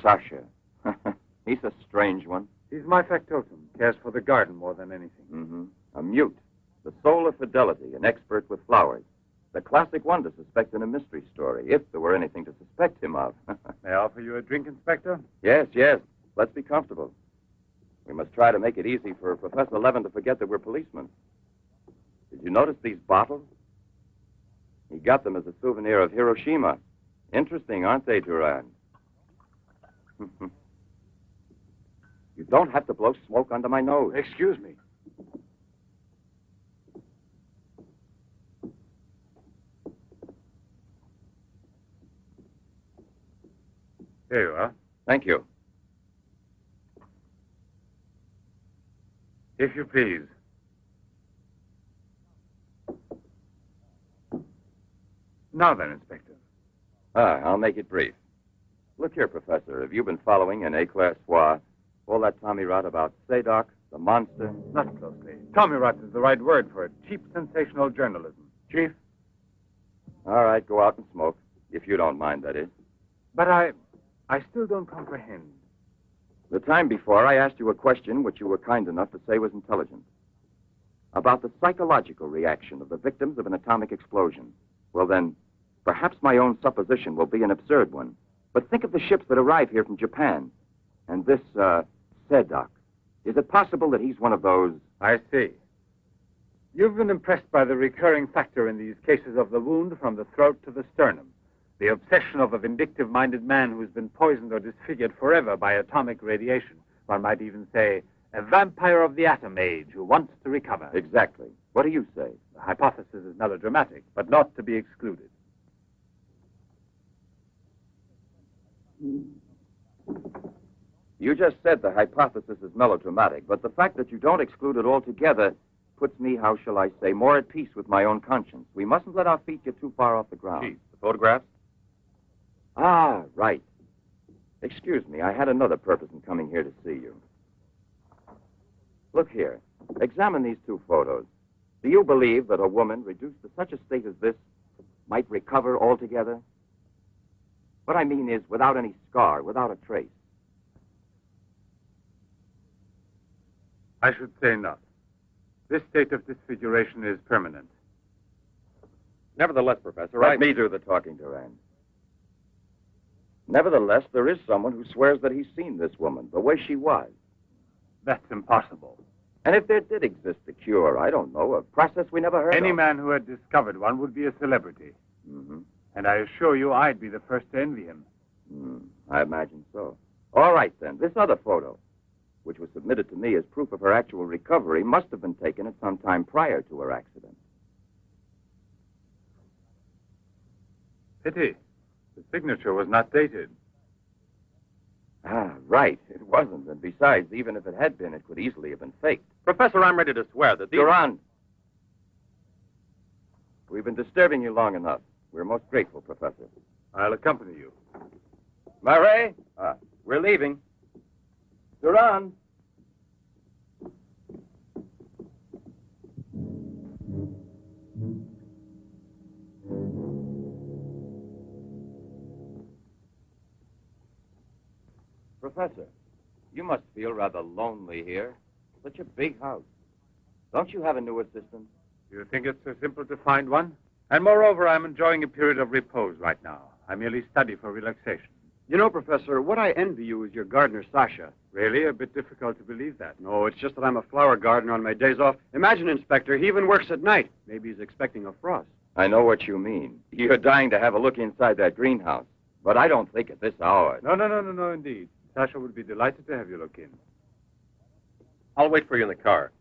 A: Sasha. He's a strange one.
E: He's my factotum. Cares for the garden more than anything.
A: Mm-hmm. A mute. The soul of fidelity, an expert with flowers. The classic one to suspect in a mystery story, if there were anything to suspect him of.
E: May I offer you a drink, Inspector?
A: Yes, yes. Let's be comfortable. We must try to make it easy for Professor Levin to forget that we're policemen. Did you notice these bottles? He got them as a souvenir of Hiroshima.
M: Interesting, aren't they, Durand? You don't have to blow smoke under my nose.
C: Excuse me.
E: Here you are.
M: Thank you.
E: If you please. Now then, Inspector.
M: I'll make it brief. Look here, Professor. Have you been following in Éclair Soir all that Tommy Rot about Sadok, the monster?
E: Not closely. Tommy Rot is the right word for it. Cheap, sensational journalism. Chief?
M: All right, go out and smoke. If you don't mind, that is.
E: But I still don't comprehend.
M: The time before, I asked you a question which you were kind enough to say was intelligent. About the psychological reaction of the victims of an atomic explosion. Well, then, perhaps my own supposition will be an absurd one. But think of the ships that arrive here from Japan. And this, Sadok. Is it possible that he's one of those?
E: I see. You've been impressed by the recurring factor in these cases of the wound from the throat to the sternum. The obsession of a vindictive-minded man who's been poisoned or disfigured forever by atomic radiation. One might even say, a vampire of the atom age who wants to recover.
M: Exactly. What do you say?
E: The hypothesis is melodramatic, but not to be excluded.
M: You just said the hypothesis is melodramatic, but the fact that you don't exclude it altogether puts me, how shall I say, more at peace with my own conscience. We mustn't let our feet get too far off the ground.
A: Chief, the photographs?
M: Ah, right. Excuse me, I had another purpose in coming here to see you. Look here. Examine these two photos. Do you believe that a woman reduced to such a state as this might recover altogether? What I mean is without any scar, without a trace.
E: I should say not. This state of disfiguration is permanent.
A: Nevertheless, Professor,
M: Let me do the talking, Durand. Nevertheless, there is someone who swears that he's seen this woman, the way she was.
E: That's impossible.
M: And if there did exist a cure, I don't know, a process we never heard of.
E: Any man who had discovered one would be a celebrity.
M: Mm-hmm.
E: And I assure you I'd be the first to envy him.
M: I imagine so. All right, then. This other photo, which was submitted to me as proof of her actual recovery, must have been taken at some time prior to her accident.
E: Pity. The signature was not dated.
M: Ah, right. It wasn't. And besides, even if it had been, it could easily have been faked.
A: Professor, I'm ready to swear that these...
M: Durand! We've been disturbing you long enough. We're most grateful, Professor.
E: I'll accompany you.
M: Murray! We're leaving. Durand! Professor, you must feel rather lonely here. Such a big house. Don't you have a new assistant?
E: You think it's so simple to find one? And moreover, I'm enjoying a period of repose right now. I merely study for relaxation.
L: You know, Professor, what I envy you is your gardener, Sasha.
E: Really? A bit difficult to believe that.
L: No, it's just that I'm a flower gardener on my days off. Imagine, Inspector, he even works at night. Maybe he's expecting a frost.
M: I know what you mean. You're dying to have a look inside that greenhouse. But I don't think at this hour.
E: No, indeed. Sasha would be delighted to have you look in.
A: I'll wait for you in the car.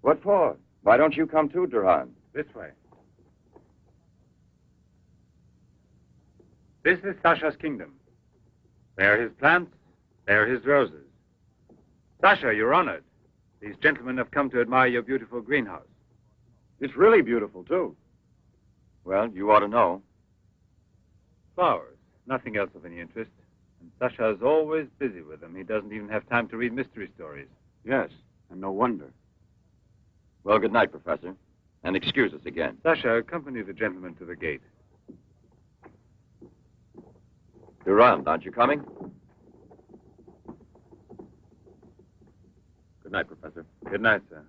M: What for? Why don't you come too, Durand?
E: This way. This is Sasha's kingdom. There are his plants, there are his roses. Sasha, you're honored. These gentlemen have come to admire your beautiful greenhouse.
L: It's really beautiful, too.
M: Well, you ought to know.
E: Flowers, nothing else of any interest. And Sasha is always busy with them. He doesn't even have time to read mystery stories.
L: Yes, and no wonder.
M: Well, good night, Professor. And excuse us again.
E: Sasha, accompany the gentleman to the gate.
M: Durand, aren't you coming?
A: Good night, Professor.
E: Good night, sir.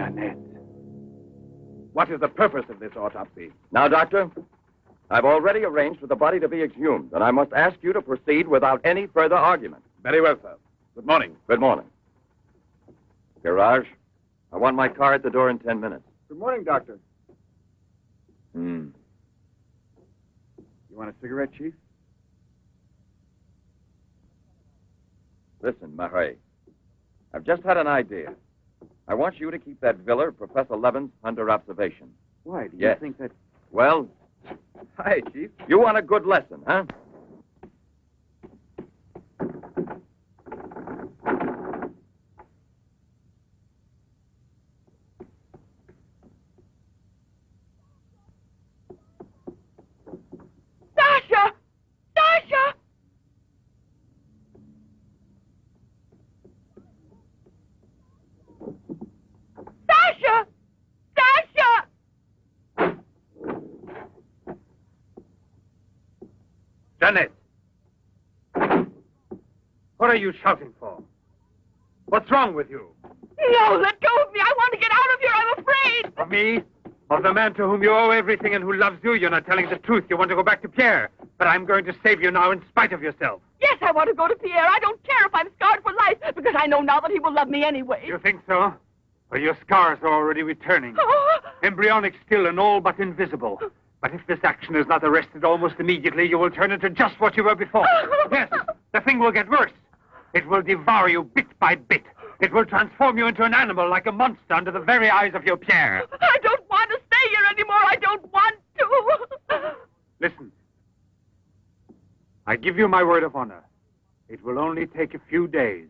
C: Jeanette. What is the purpose of this autopsy?
M: Now, Doctor, I've already arranged for the body to be exhumed, and I must ask you to proceed without any further argument.
C: Very well, sir. Good morning.
M: Good morning. Garage, I want my car at the door in 10 minutes.
L: Good morning, Doctor.
M: Hmm.
L: You want a cigarette, Chief?
M: Listen, Marais, I've just had an idea. I want you to keep that villa of Professor Levens under observation.
L: Why? Do you
M: Yes.
L: think that...
M: Well,
L: Hi, Chief.
M: you want a good lesson, huh?
B: Sasha! Sasha! Sasha! Sasha!
E: Jeanette! What are you shouting for? What's wrong with you?
B: No, let go of me. I want to get out of here. I'm afraid.
E: Of me? Of the man to whom you owe everything and who loves you? You're not telling the truth. You want to go back to Pierre. But I'm going to save you now in spite of yourself.
B: Yes, I want to go to Pierre. I don't care if I'm scarred for life, because I know now that he will love me anyway.
E: You think so? Well, your scars are already returning. Embryonic still and all but invisible. But if this action is not arrested almost immediately, you will turn into just what you were before. Yes, the thing will get worse. It will devour you bit by bit. It will transform you into an animal, like a monster, under the very eyes of your Pierre.
B: I don't want to stay here anymore. I don't want to.
E: Listen. I give you my word of honor. It will only take a few days,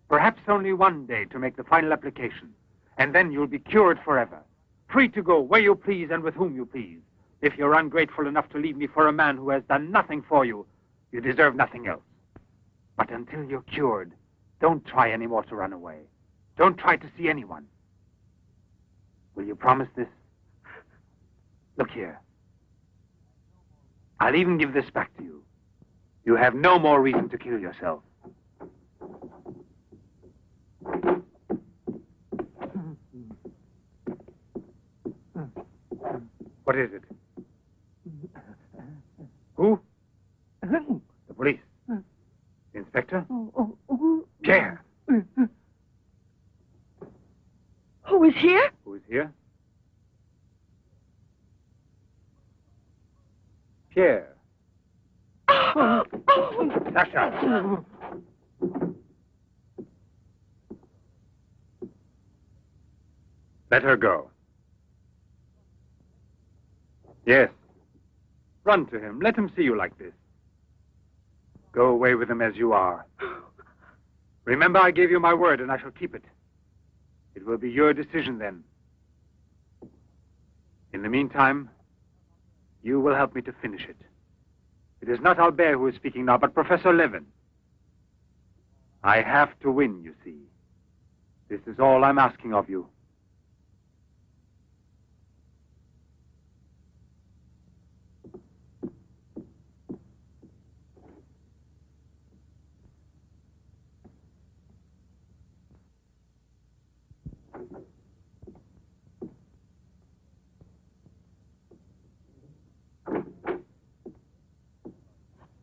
E: perhaps only one day, to make the final application. And then you'll be cured forever, free to go where you please and with whom you please. If you're ungrateful enough to leave me for a man who has done nothing for you, you deserve nothing else. But until you're cured, don't try any more to run away. Don't try to see anyone. Will you promise this? Look here. I'll even give this back to you. You have no more reason to kill yourself. What is it? Who? The police. Inspector? Pierre.
B: Who is here?
E: Who is here? Pierre. Sasha. Let her go. Yes. Run to him. Let him see you like this. Go away with him as you are. Remember, I gave you my word, and I shall keep it. It will be your decision then. In the meantime, you will help me to finish it. It is not Albert who is speaking now, but Professor Levin. I have to win, you see. This is all I'm asking of you.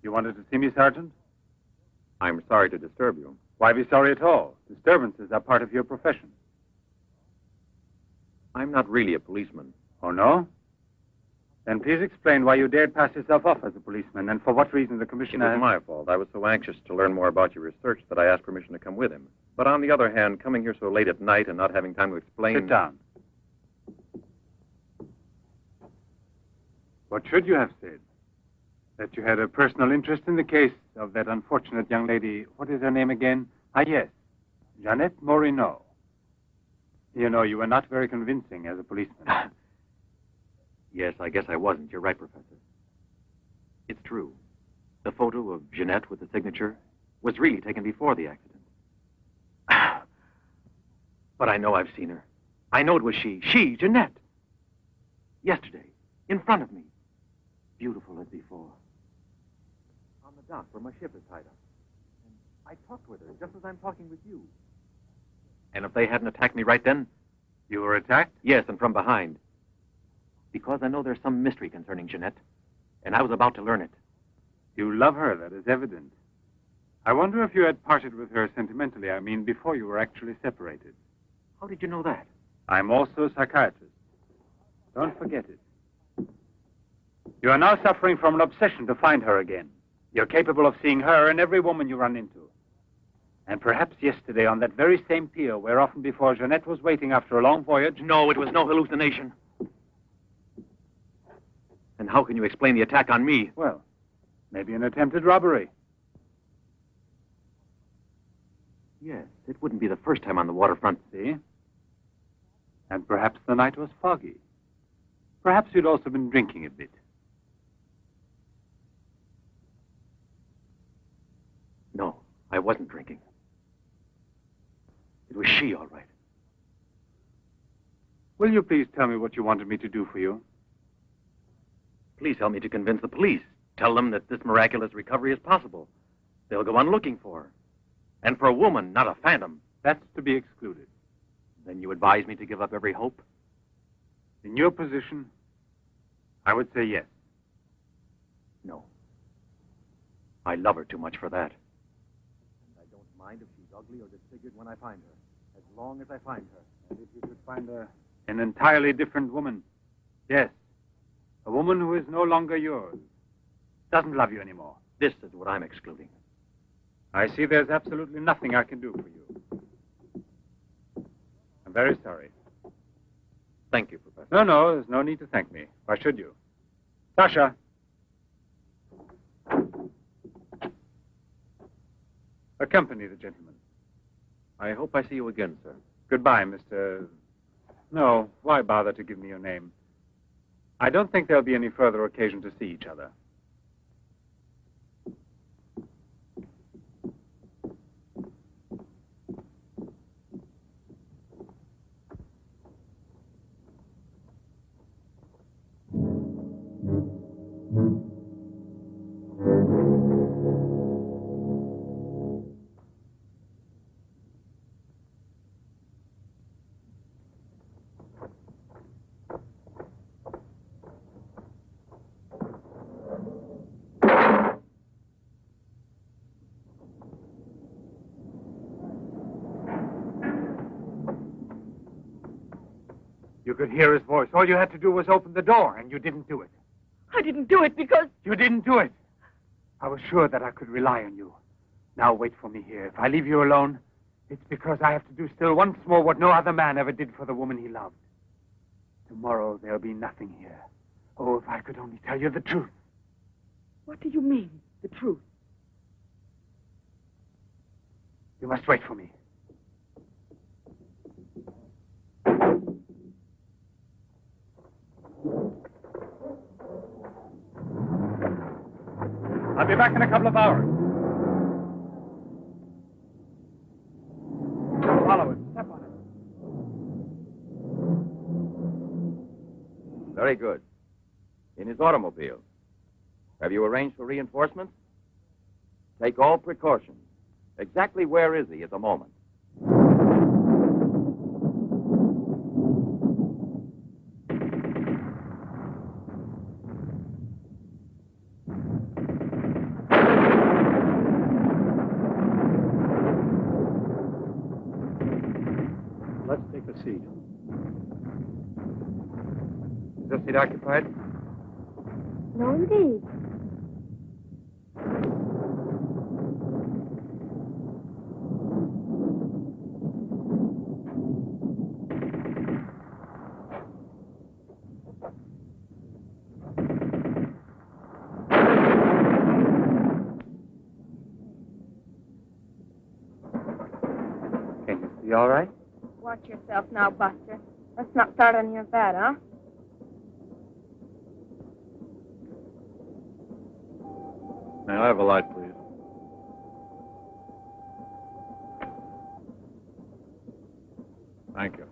E: You wanted to see me, Sergeant?
A: I'm sorry to disturb you.
E: Why be sorry at all? Disturbances are part of your profession.
A: I'm not really a policeman.
E: Oh, no? Then please explain why you dared pass yourself off as a policeman, and for what reason the
A: It
E: commissioner...
A: was my fault. I was so anxious to learn more about your research that I asked permission to come with him. But on the other hand, coming here so late at night and not having time to explain...
E: Sit down. What should you have said? That you had a personal interest in the case of that unfortunate young lady. What is her name again? Ah, yes. Jeanette Moreau. You know, you were not very convincing as a policeman.
K: Yes, I guess I wasn't. You're right, Professor. It's true. The photo of Jeanette with the signature was really taken before the accident. But I know I've seen her. I know it was she, Jeanette. Yesterday, in front of me. Beautiful as before. On the dock where my ship is tied up. And I talked with her just as I'm talking with you. And if they hadn't attacked me right then,
E: You were attacked?
K: Yes, and from behind. Because I know there's some mystery concerning Jeanette, and I was about to learn it.
E: You love her, that is evident. I wonder if you had parted with her sentimentally, I mean, before you were actually separated.
K: How did you know that?
E: I'm also a psychiatrist. Don't forget it. You are now suffering from an obsession to find her again. You're capable of seeing her and every woman you run into. And perhaps yesterday on that very same pier where often before Jeanette was waiting after a long voyage...
K: No, it was no hallucination. And how can you explain the attack on me?
E: Well, maybe an attempted robbery.
K: Yes, it wouldn't be the first time on the waterfront.
E: See? And perhaps the night was foggy. Perhaps you'd also been drinking a bit.
K: No, I wasn't drinking. It was she, all right.
E: Will you please tell me what you wanted me to do for you?
K: Please help me to convince the police. Tell them that this miraculous recovery is possible. They'll go on looking for her. And for a woman, not a phantom.
E: That's to be excluded.
K: Then you advise me to give up every hope?
E: In your position, I would say yes.
K: No. I love her too much for that. And I don't mind if she's ugly or disfigured when I find her, as long as I find her.
E: And if you could find an entirely different woman? Yes. A woman who is no longer yours. Doesn't love you anymore.
K: This is what I'm excluding.
E: I see there's absolutely nothing I can do for you. I'm very sorry.
K: Thank you, Professor.
E: No, there's no need to thank me. Why should you? Sasha! Accompany the gentleman.
K: I hope I see you again, sir.
E: Goodbye, Mr... No, why bother to give me your name? I don't think there'll be any further occasion to see each other. You could hear his voice. All you had to do was open the door, and you didn't do it.
B: I didn't do it because...
E: You didn't do it. I was sure that I could rely on you. Now wait for me here. If I leave you alone, it's because I have to do still once more what no other man ever did for the woman he loved. Tomorrow there'll be nothing here. Oh, if I could only tell you the truth.
B: What do you mean, the truth?
E: You must wait for me. I'll be back in a couple of hours. Follow it. Step on it.
M: Very good. In his automobile. Have you arranged for reinforcements? Take all precautions. Exactly where is he at the moment?
E: Let's take a seat. Is this seat occupied?
J: No, indeed.
E: Can you see all right?
J: Watch yourself now, Buster. Let's not start on your bed, huh?
K: May I have a light, please? Thank you.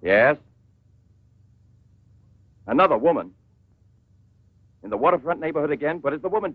M: Yes? Another woman. In the waterfront neighborhood again? But is the woman